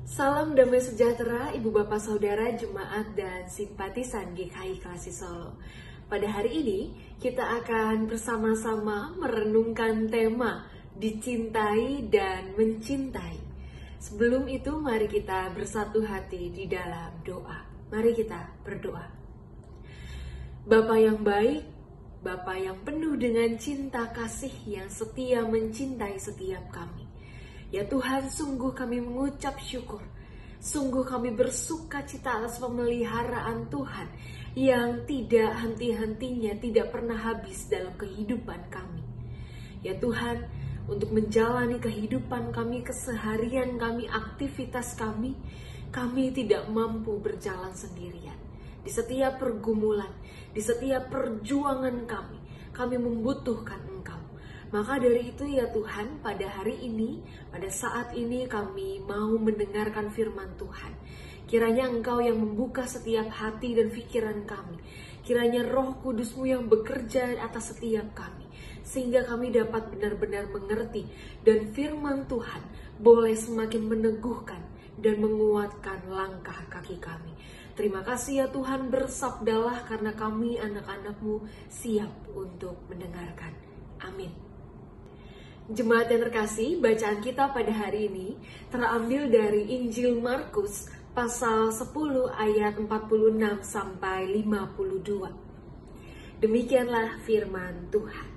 Salam damai sejahtera Ibu Bapak Saudara Jemaat dan simpatisan GKI Klasik Solo. Pada hari ini kita akan bersama-sama merenungkan tema dicintai dan mencintai. Sebelum itu mari kita bersatu hati di dalam doa. Mari kita berdoa. Bapa yang baik, Bapa yang penuh dengan cinta kasih yang setia mencintai setiap kami. Ya Tuhan, sungguh kami mengucap syukur. Sungguh kami bersuka cita atas pemeliharaan Tuhan yang tidak henti-hentinya, tidak pernah habis dalam kehidupan kami. Ya Tuhan, untuk menjalani kehidupan kami, keseharian kami, aktivitas kami tidak mampu berjalan sendirian. Di setiap pergumulan, di setiap perjuangan kami membutuhkan Engkau. Maka dari itu ya Tuhan, pada hari ini, pada saat ini kami mau mendengarkan firman Tuhan. Kiranya Engkau yang membuka setiap hati dan pikiran kami. Kiranya Roh Kudus-Mu yang bekerja atas setiap kami. Sehingga kami dapat benar-benar mengerti. Dan firman Tuhan boleh semakin meneguhkan dan menguatkan langkah kaki kami. Terima kasih ya Tuhan, bersabdalah karena kami anak-anak-Mu siap untuk mendengarkan. Amin. Jemaat yang terkasih, bacaan kita pada hari ini terambil dari Injil Markus pasal 10 ayat 46 sampai 52. Demikianlah firman Tuhan.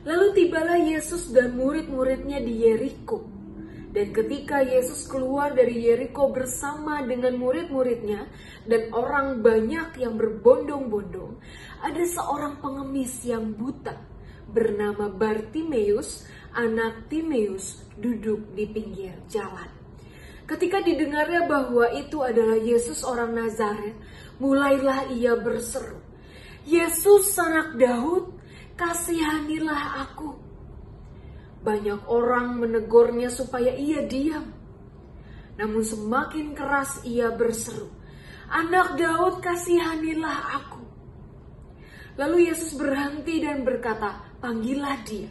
Lalu tibalah Yesus dan murid-muridnya di Yeriko. Dan ketika Yesus keluar dari Yeriko bersama dengan murid-muridnya dan orang banyak yang berbondong-bondong, ada seorang pengemis yang buta bernama Bartimeus, anak Timeus, duduk di pinggir jalan. Ketika didengarnya bahwa itu adalah Yesus orang Nazaret, mulailah ia berseru, "Yesus anak Daud, kasihanilah aku." Banyak orang menegurnya supaya ia diam. Namun semakin keras ia berseru, "Anak Daud, kasihanilah aku." Lalu Yesus berhenti dan berkata, "Panggillah dia."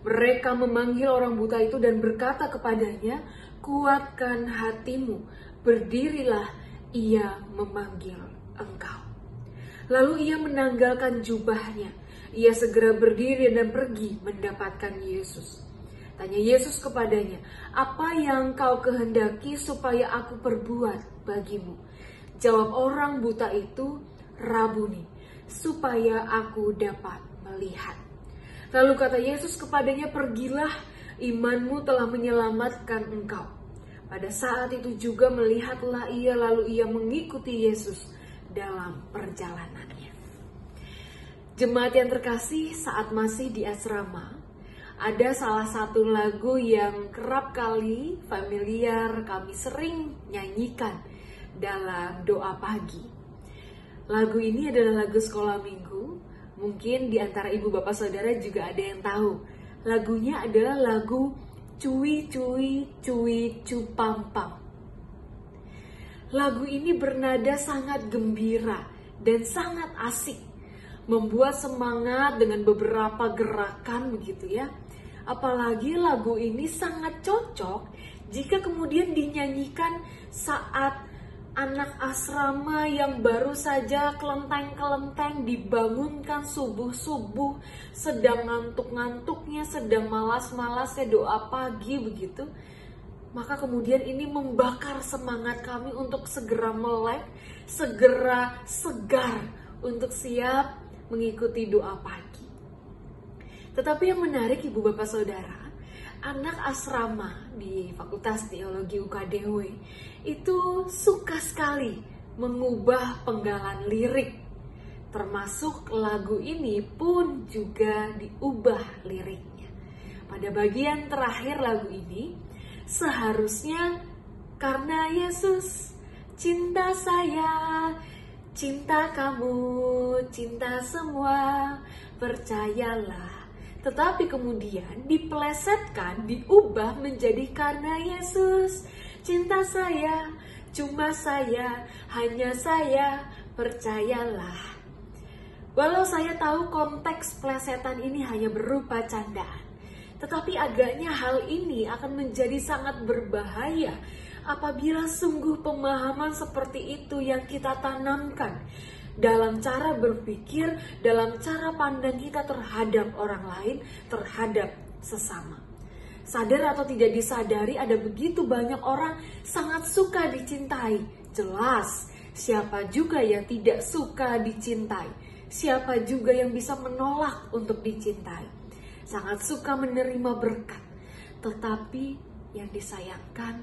Mereka memanggil orang buta itu dan berkata kepadanya, "Kuatkan hatimu, berdirilah, ia memanggil engkau." Lalu ia menanggalkan jubahnya. Ia segera berdiri dan pergi mendapatkan Yesus. Tanya Yesus kepadanya, "Apa yang kau kehendaki supaya aku perbuat bagimu?" Jawab orang buta itu, "Rabuni, supaya aku dapat melihat." Lalu kata Yesus kepadanya, "Pergilah, imanmu telah menyelamatkan engkau." Pada saat itu juga melihatlah ia, lalu ia mengikuti Yesus dalam perjalanannya. Jemaat yang terkasih, saat masih di asrama, ada salah satu lagu yang kerap kali familiar kami sering nyanyikan dalam doa pagi. Lagu ini adalah lagu sekolah minggu. Mungkin di antara ibu bapak saudara juga ada yang tahu. Lagunya adalah lagu Cuy Cuy Cuy Cupampam. Lagu ini bernada sangat gembira dan sangat asik. Membuat semangat dengan beberapa gerakan begitu ya. Apalagi lagu ini sangat cocok jika kemudian dinyanyikan saat anak asrama yang baru saja kelenteng-kelenteng dibangunkan subuh-subuh, sedang ngantuk-ngantuknya, sedang malas-malasnya doa pagi begitu. Maka kemudian ini membakar semangat kami untuk segera melek, segera segar untuk siap mengikuti doa pagi. Tetapi yang menarik ibu bapak saudara, anak asrama di Fakultas Teologi UKDW itu suka sekali mengubah penggalan lirik. Termasuk lagu ini pun juga diubah liriknya. Pada bagian terakhir lagu ini, seharusnya karena Yesus cinta saya, cinta kamu, cinta semua, percayalah. Tetapi kemudian dipelesetkan, diubah menjadi karena Yesus cinta saya, cuma saya, hanya saya, percayalah. Walau saya tahu konteks pelesetan ini hanya berupa candaan, tetapi agaknya hal ini akan menjadi sangat berbahaya apabila sungguh pemahaman seperti itu yang kita tanamkan dalam cara berpikir, dalam cara pandang kita terhadap orang lain, terhadap sesama. Sadar atau tidak disadari, ada begitu banyak orang sangat suka dicintai. Jelas, siapa juga yang tidak suka dicintai? Siapa juga yang bisa menolak untuk dicintai? Sangat suka menerima berkat. Tetapi yang disayangkan,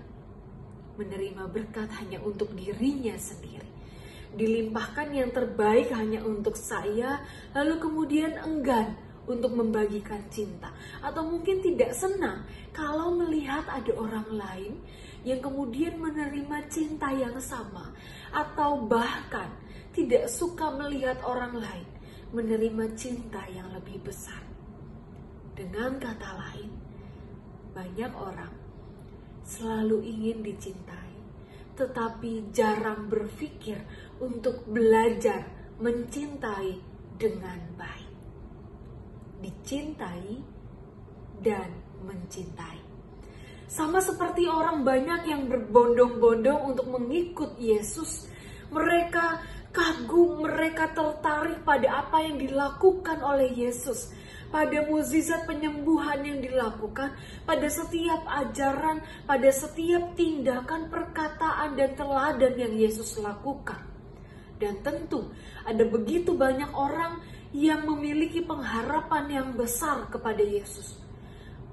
menerima berkat hanya untuk dirinya sendiri. Dilimpahkan yang terbaik hanya untuk saya, lalu kemudian enggan untuk membagikan cinta. Atau mungkin tidak senang kalau melihat ada orang lain yang kemudian menerima cinta yang sama. Atau bahkan tidak suka melihat orang lain menerima cinta yang lebih besar. Dengan kata lain, banyak orang selalu ingin dicintai, tetapi jarang berpikir untuk belajar mencintai dengan baik. Dicintai dan mencintai. Sama seperti orang banyak yang berbondong-bondong untuk mengikut Yesus. Mereka kagum, mereka tertarik pada apa yang dilakukan oleh Yesus. Pada mukjizat penyembuhan yang dilakukan, pada setiap ajaran, pada setiap tindakan, perkataan, dan teladan yang Yesus lakukan. Dan tentu ada begitu banyak orang yang memiliki pengharapan yang besar kepada Yesus.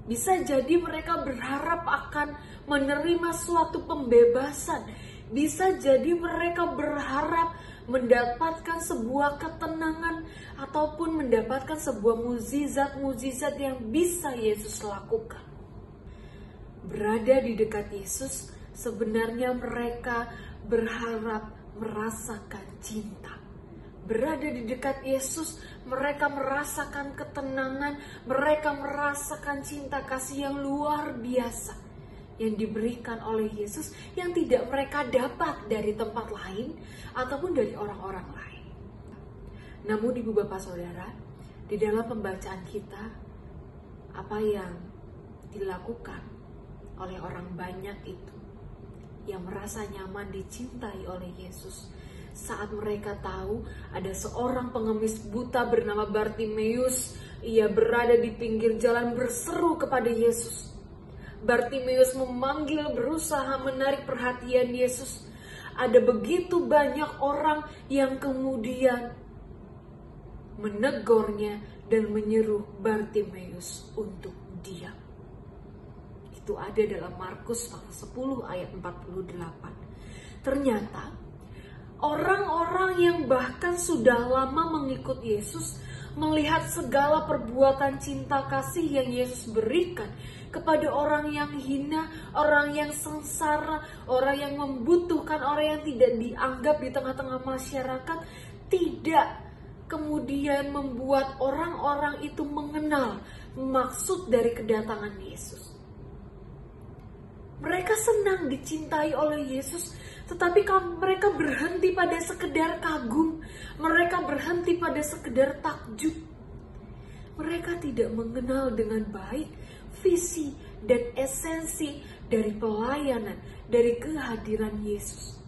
Bisa jadi mereka berharap akan menerima suatu pembebasan. Bisa jadi mereka berharap mendapatkan sebuah ketenangan ataupun mendapatkan sebuah mukjizat-mukjizat yang bisa Yesus lakukan. Berada di dekat Yesus, sebenarnya mereka berharap merasakan cinta. Berada di dekat Yesus, mereka merasakan ketenangan, mereka merasakan cinta kasih yang luar biasa yang diberikan oleh Yesus, yang tidak mereka dapat dari tempat lain ataupun dari orang-orang lain. Namun Ibu Bapak Saudara, di dalam pembacaan kita, apa yang dilakukan oleh orang banyak itu yang merasa nyaman dicintai oleh Yesus, saat mereka tahu ada seorang pengemis buta bernama Bartimeus, ia berada di pinggir jalan berseru kepada Yesus. Bartimeus memanggil, berusaha menarik perhatian Yesus. Ada begitu banyak orang yang kemudian menegurnya dan menyeru Bartimeus untuk diam. Itu ada dalam Markus pasal 10 ayat 48. Ternyata orang-orang yang bahkan sudah lama mengikut Yesus, melihat segala perbuatan cinta kasih yang Yesus berikan kepada orang yang hina, orang yang sengsara, orang yang membutuhkan, orang yang tidak dianggap di tengah-tengah masyarakat, tidak kemudian membuat orang-orang itu mengenal maksud dari kedatangan Yesus. Mereka senang dicintai oleh Yesus, tetapi mereka berhenti pada sekedar kagum, mereka berhenti pada sekedar takjub. Mereka tidak mengenal dengan baik visi dan esensi dari pelayanan, dari kehadiran Yesus.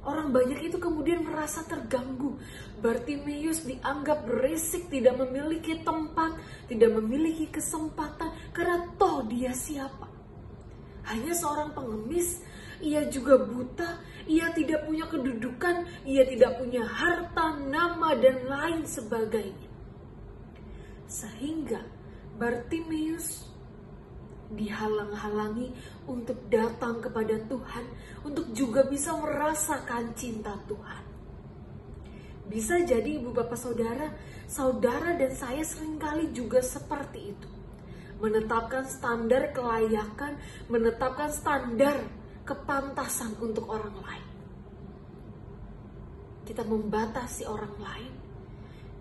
Orang banyak itu kemudian merasa terganggu. Bartimeus dianggap berisik, tidak memiliki tempat, tidak memiliki kesempatan, karena toh dia siapa? Hanya seorang pengemis, ia juga buta, ia tidak punya kedudukan, ia tidak punya harta, nama, dan lain sebagainya. Sehingga Bartimeus dihalang-halangi untuk datang kepada Tuhan, untuk juga bisa merasakan cinta Tuhan. Bisa jadi Ibu Bapak Saudara, saudara dan saya seringkali juga seperti itu. Menetapkan standar kelayakan, menetapkan standar kepantasan untuk orang lain. Kita membatasi orang lain,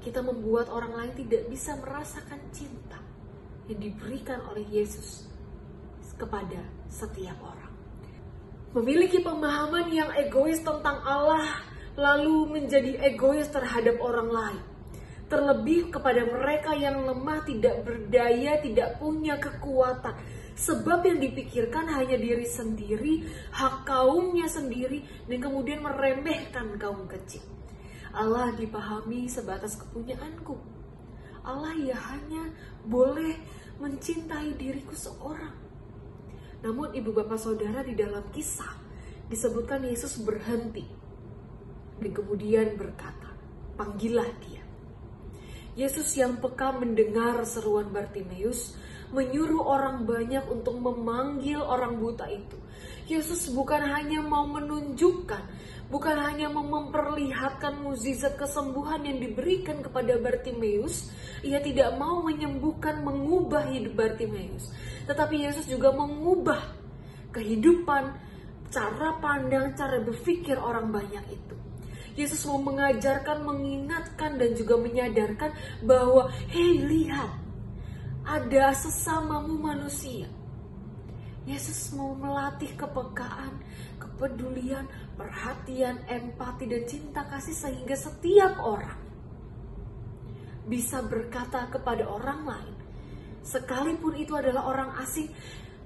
kita membuat orang lain tidak bisa merasakan cinta yang diberikan oleh Yesus kepada setiap orang. Memiliki pemahaman yang egois tentang Allah, lalu menjadi egois terhadap orang lain. Terlebih kepada mereka yang lemah, tidak berdaya, tidak punya kekuatan. Sebab yang dipikirkan hanya diri sendiri, hak kaumnya sendiri, dan kemudian meremehkan kaum kecil. Allah dipahami sebatas kepunyaanku. Allah ya hanya boleh mencintai diriku seorang. Namun ibu bapak saudara, di dalam kisah disebutkan Yesus berhenti dan kemudian berkata, panggillah dia. Yesus yang peka mendengar seruan Bartimeus menyuruh orang banyak untuk memanggil orang buta itu. Yesus bukan hanya mau menunjukkan, bukan hanya mau memperlihatkan mukjizat kesembuhan yang diberikan kepada Bartimeus. Ia tidak mau menyembuhkan, mengubah hidup Bartimeus. Tetapi Yesus juga mengubah kehidupan, cara pandang, cara berpikir orang banyak itu. Yesus mau mengajarkan, mengingatkan, dan juga menyadarkan bahwa, hei lihat, ada sesamamu manusia. Yesus mau melatih kepekaan, kepedulian, perhatian, empati, dan cinta kasih sehingga setiap orang bisa berkata kepada orang lain, sekalipun itu adalah orang asing,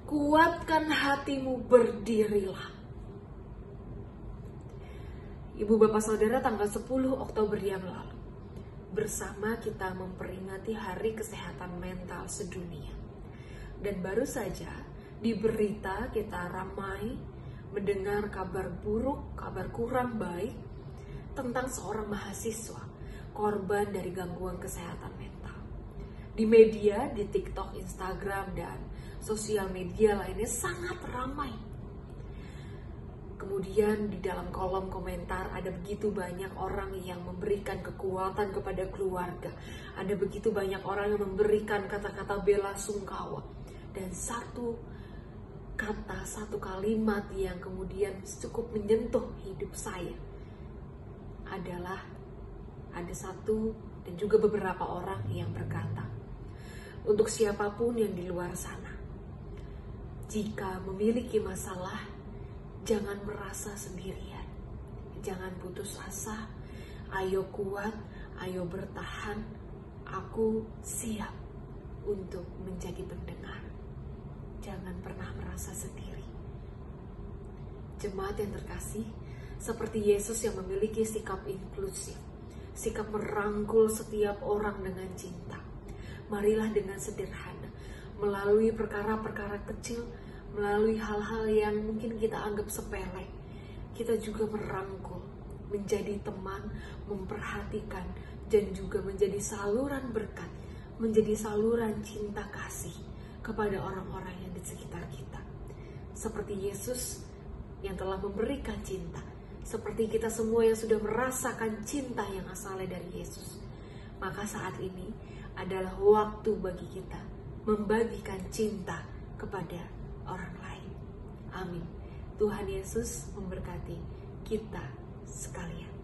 kuatkan hatimu, berdirilah. Ibu bapak saudara, tanggal 10 Oktober yang lalu, bersama kita memperingati Hari Kesehatan Mental Sedunia. Dan baru saja di berita kita ramai mendengar kabar buruk, kabar kurang baik tentang seorang mahasiswa korban dari gangguan kesehatan mental. Di media, di TikTok, Instagram, dan sosial media lainnya sangat ramai. Kemudian di dalam kolom komentar ada begitu banyak orang yang memberikan kekuatan kepada keluarga. Ada begitu banyak orang yang memberikan kata-kata bela sungkawa. Dan satu kata, satu kalimat yang kemudian cukup menyentuh hidup saya adalah ada satu dan juga beberapa orang yang berkata, untuk siapapun yang di luar sana, jika memiliki masalah, jangan merasa sendirian, jangan putus asa, ayo kuat, ayo bertahan, aku siap untuk menjadi pendengar. Jangan pernah merasa sendiri. Jemaat yang terkasih, seperti Yesus yang memiliki sikap inklusif, sikap merangkul setiap orang dengan cinta. Marilah dengan sederhana, melalui perkara-perkara kecil, melalui hal-hal yang mungkin kita anggap sepele, kita juga merangkul, menjadi teman, memperhatikan, dan juga menjadi saluran berkat, menjadi saluran cinta kasih kepada orang-orang yang di sekitar kita. Seperti Yesus yang telah memberikan cinta, seperti kita semua yang sudah merasakan cinta yang asalnya dari Yesus. Maka saat ini adalah waktu bagi kita membagikan cinta kepada orang lain. Amin. Tuhan Yesus memberkati kita sekalian.